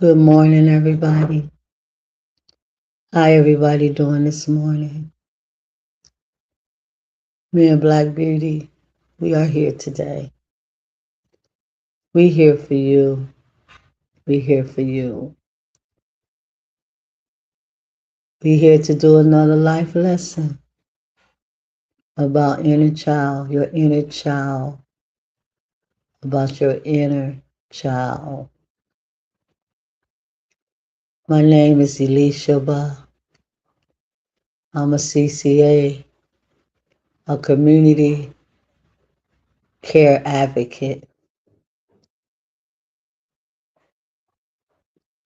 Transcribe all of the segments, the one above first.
Good morning, everybody. How everybody doing this morning? Me and Black Beauty, we are here today. We here for you. We here for you. We here to do another life lesson about inner child, your inner child, about your inner child. My name is Elisha Ba. I'm a CCA, a community care advocate.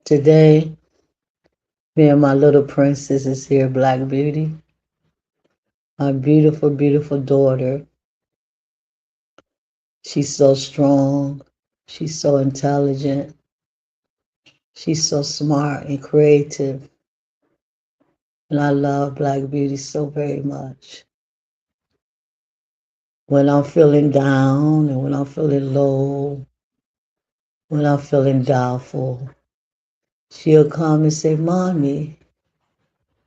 Today, me and my little princess is here, Black Beauty. My beautiful, beautiful daughter. She's so strong. She's so intelligent. She's so smart and creative. And I love Black Beauty so very much. When I'm feeling down and when I'm feeling low, when I'm feeling doubtful, she'll come and say, Mommy,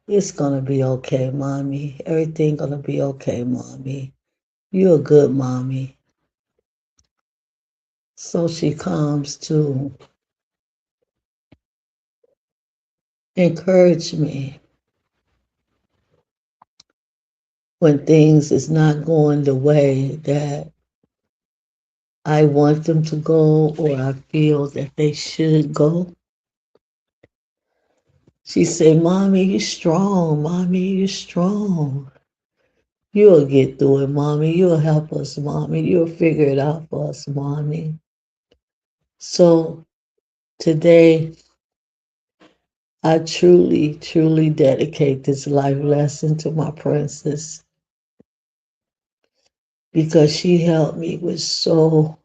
it's gonna be okay, Mommy. Everything gonna be okay, Mommy. You're a good mommy. So she comes to encourage me when things is not going the way that I want them to go or I feel that they should go. She said, Mommy, you strong. Mommy, you strong. You'll get through it, Mommy. You'll help us, Mommy. You'll figure it out for us, Mommy. So today, I truly, truly dedicate this life lesson to my princess because she helped me with so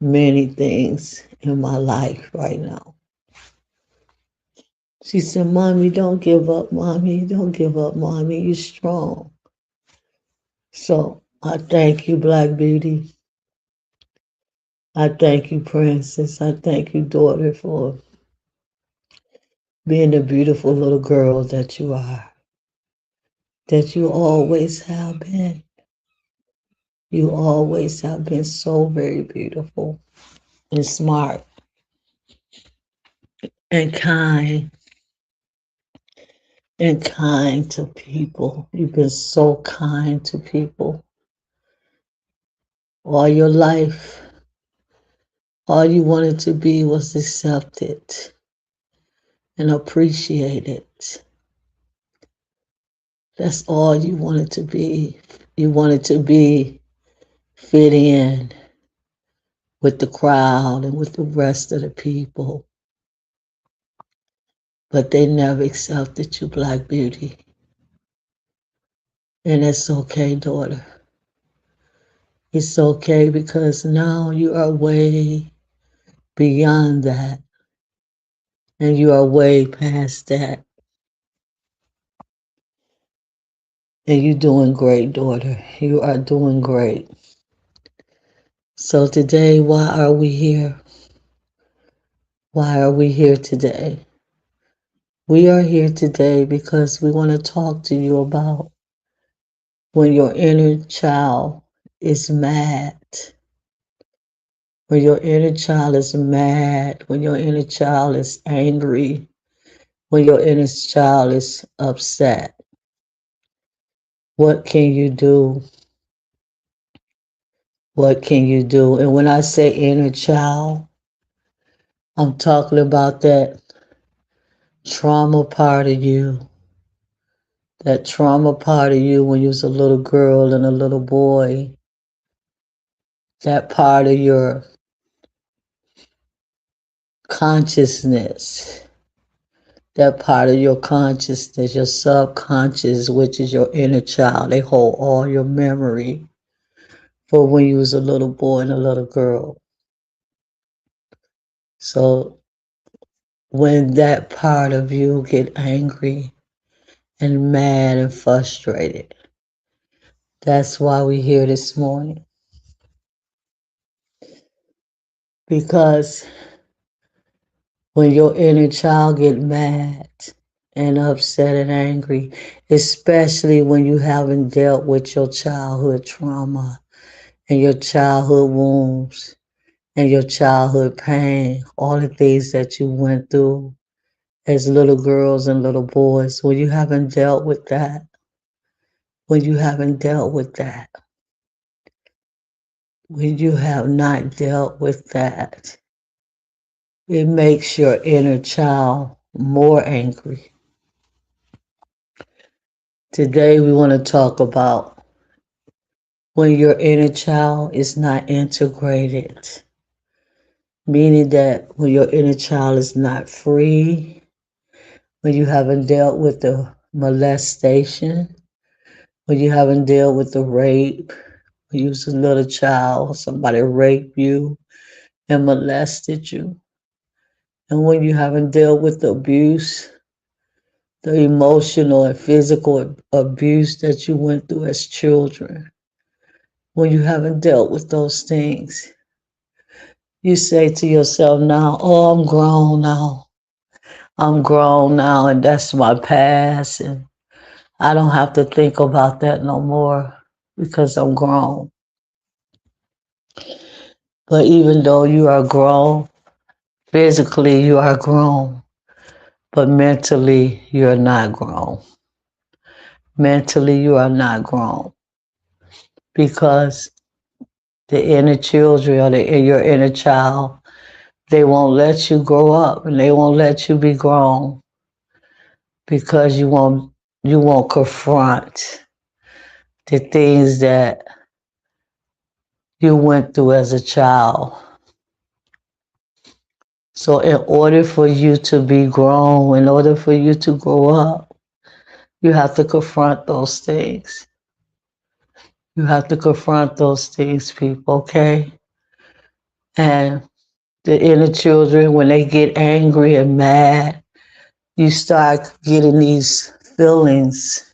many things in my life right now. She said, Mommy, don't give up, Mommy. Don't give up, Mommy. You're strong. So I thank you, Black Beauty. I thank you, Princess. I thank you, daughter, for being the beautiful little girl that you are, that you always have been. You always have been so very beautiful and smart and kind to people. You've been so kind to people all your life. All you wanted to be was accepted and appreciated. That's all you wanted to be. You wanted to be fit in with the crowd and with the rest of the people. But they never accepted you, Black Beauty. And it's okay, daughter. It's okay because now you are way beyond that. And you are way past that. And you're doing great, daughter. You are doing great. So today, why are we here? Why are we here today? We are here today because we want to talk to you about when your inner child is mad. When your inner child is mad, when your inner child is angry, when your inner child is upset, what can you do? What can you do? And when I say inner child, I'm talking about that trauma part of you, that trauma part of you when you was a little girl and a little boy, that part of your consciousness, that part of your consciousness, your subconscious, which is your inner child. They hold all your memory for when you was a little boy and a little girl. So when that part of you get angry and mad and frustrated, that's why we're here this morning. Because When your inner child get mad and upset and angry, especially when you haven't dealt with your childhood trauma and your childhood wounds and your childhood pain, all the things that you went through as little girls and little boys, when you haven't dealt with that, when you haven't dealt with that, when you have not dealt with that, it makes your inner child more angry. Today, we want to talk about when your inner child is not integrated, meaning that when your inner child is not free, when you haven't dealt with the molestation, when you haven't dealt with the rape, when you was a little child, somebody raped you and molested you, and when you haven't dealt with the abuse, the emotional and physical abuse that you went through as children, when you haven't dealt with those things, you say to yourself now, oh, I'm grown now. I'm grown now, and that's my past, and I don't have to think about that no more because I'm grown. But even though you are grown, physically you are grown, but mentally you're not grown. Mentally you are not grown because the inner children or your inner child, they won't let you grow up and they won't let you be grown because you won't confront the things that you went through as a child. So in order for you to be grown, in order for you to grow up, you have to confront those things. You have to confront those things, people, okay? And the inner children, when they get angry and mad, you start getting these feelings.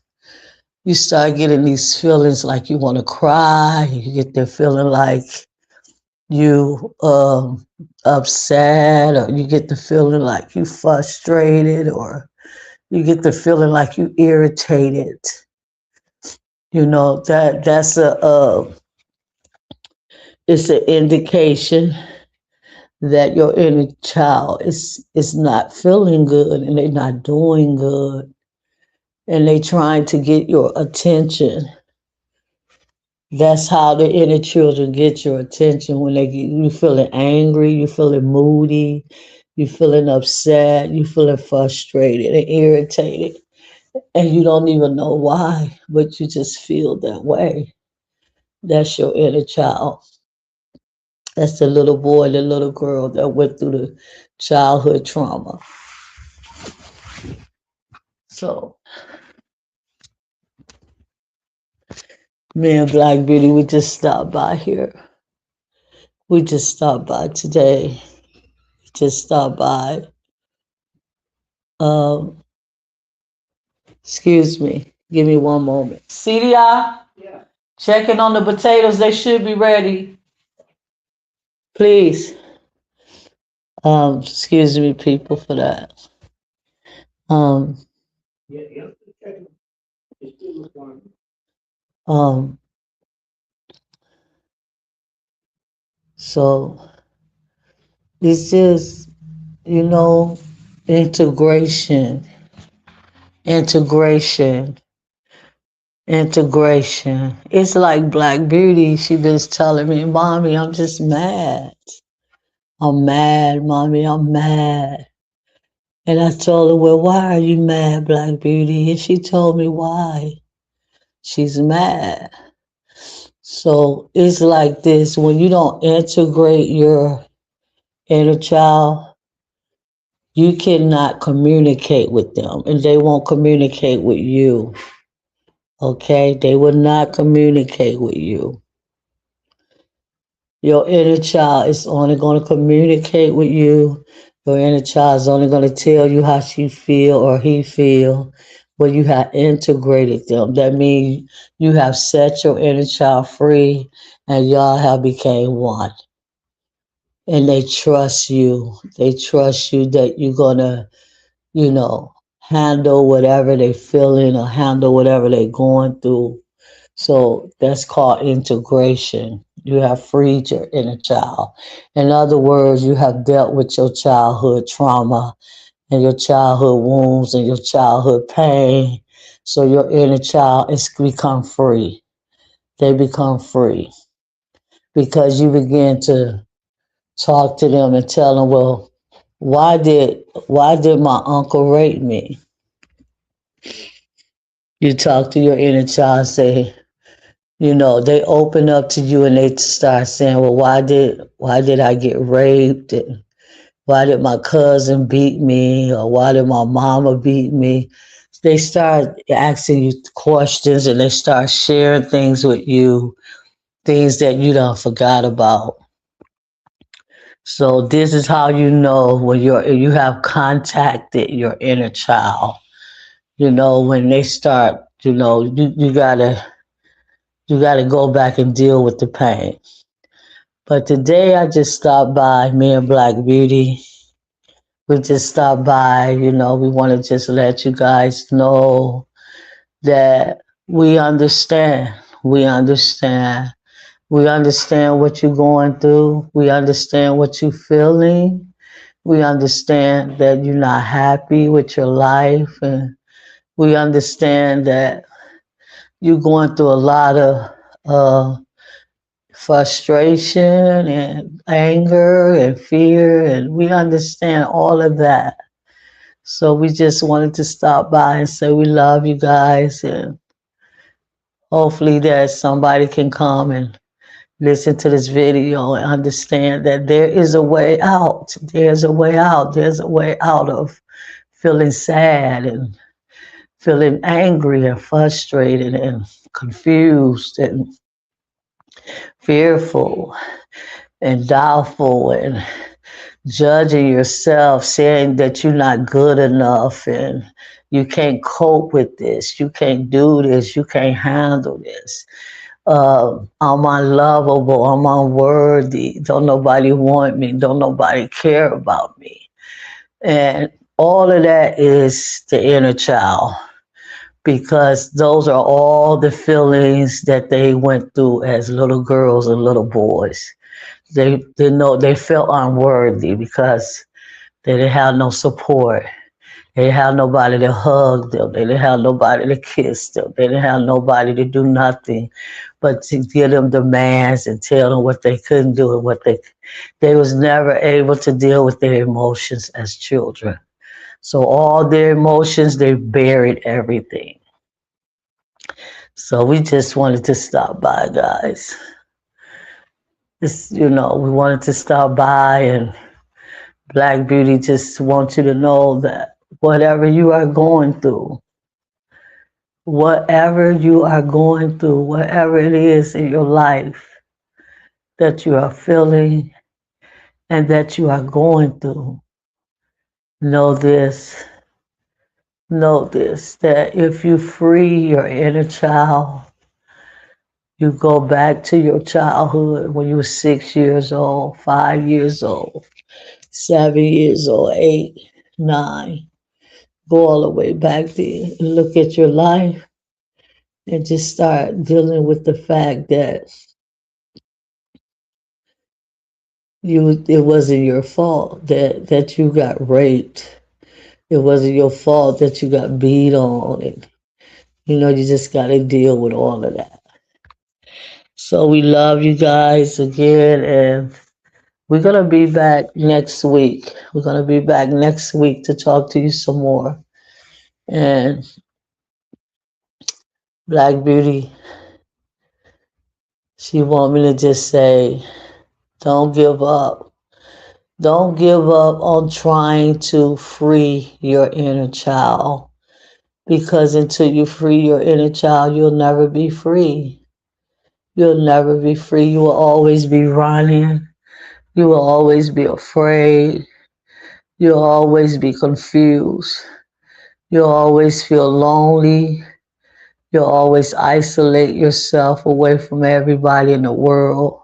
You start getting these feelings like you want to cry. You get the feeling like you upset, or you get the feeling like you frustrated, or you get the feeling like you irritated. You know that's it's an indication that your inner child is not feeling good and they're not doing good and they trying to get your attention. That's how the inner children get your attention when they get you feeling angry, you feeling moody, you feeling upset, you feeling frustrated and irritated, and you don't even know why, but you just feel that way. That's your inner child. That's the little boy, the little girl that went through the childhood trauma. So me and Black Beauty, we just stopped by here. We just stopped by today. Just stopped by. Um, Excuse me. Give me one moment. CDI, checking on the potatoes. They should be ready. Please. Excuse me, people, for that. Um, um, so it's just, you know, integration, integration, integration. It's like Black Beauty. She just telling me, Mommy, I'm just mad. I'm mad, Mommy, I'm mad. And I told her, well, why are you mad, Black Beauty? And she told me why. She's mad. So it's like this, when you don't integrate your inner child, you cannot communicate with them and they won't communicate with you. Okay? They will not communicate with you. Your inner child is only going to communicate with you. Your inner child is only going to tell you how she feel or he feel when you have integrated them. That means you have set your inner child free and y'all have became one. and they trust you. They trust you that you're gonna, you know, handle whatever they feeling or handle whatever they're going through. So that's called integration. You have freed your inner child. In other words, you have dealt with your childhood trauma and your childhood wounds and your childhood pain. So your inner child is become free. They become free because you begin to talk to them and tell them, well, why did my uncle rape me? You talk to your inner child, say, they open up to you and they start saying, well, why did I get raped? And why did my cousin beat me? Or why did my mama beat me? They start asking you questions and they start sharing things with you, things that you don't forgot about. So this is how you know when you have contacted your inner child. When they start, you gotta go back and deal with the pain. But today I just stopped by me and Black Beauty. We just stopped by, we want to just let you guys know that we understand. We understand. We understand what you're going through. We understand what you're feeling. We understand that you're not happy with your life. And we understand that you're going through a lot of frustration and anger and fear. And we understand all of that. So we just wanted to stop by and say we love you guys, and hopefully that somebody can come and listen to this video and understand that there is a way out. There's a way out. There's a way out of feeling sad and feeling angry and frustrated and confused and fearful and doubtful and judging yourself, saying that you're not good enough and you can't cope with this, you can't do this, you can't handle this. I'm unlovable, I'm unworthy, don't nobody want me, don't nobody care about me. And all of that is the inner child because those are all the feelings that they went through as little girls and little boys. They felt unworthy because they didn't have no support. They didn't have nobody to hug them. They didn't have nobody to kiss them. They didn't have nobody to do nothing but to give them demands and tell them what they couldn't do and what they was never able to deal with their emotions as children. So all their emotions, they buried everything. So we just wanted to stop by, guys. We wanted to stop by, and Black Beauty just wants you to know that whatever you are going through, whatever it is in your life that you are feeling and that you are going through, know this, that if you free your inner child, you go back to your childhood when you were 6 years old, 5 years old, 7 years old, 8, 9. Go all the way back there and look at your life and just start dealing with the fact that it wasn't your fault that you got raped. It wasn't your fault that you got beat on. And you just gotta deal with all of that. So we love you guys again, and we're gonna be back next week. We're gonna be back next week to talk to you some more. And Black Beauty, she want me to just say, don't give up. Don't give up on trying to free your inner child, because until you free your inner child, you'll never be free. You'll never be free. You will always be running. You will always be afraid. You'll always be confused. You'll always feel lonely. You'll always isolate yourself away from everybody in the world.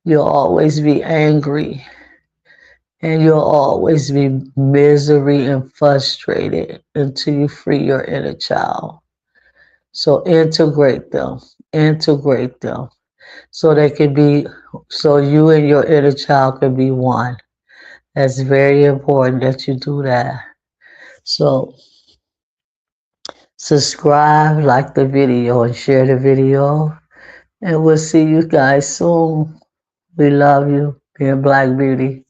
You'll always be angry, and you'll always be misery and frustrated until you free your inner child. So integrate them, so they can be, so you and your inner child can be one. That's very important that you do that. So subscribe, like the video, and share the video. And we'll see you guys soon. We love you. Being Black Beauty.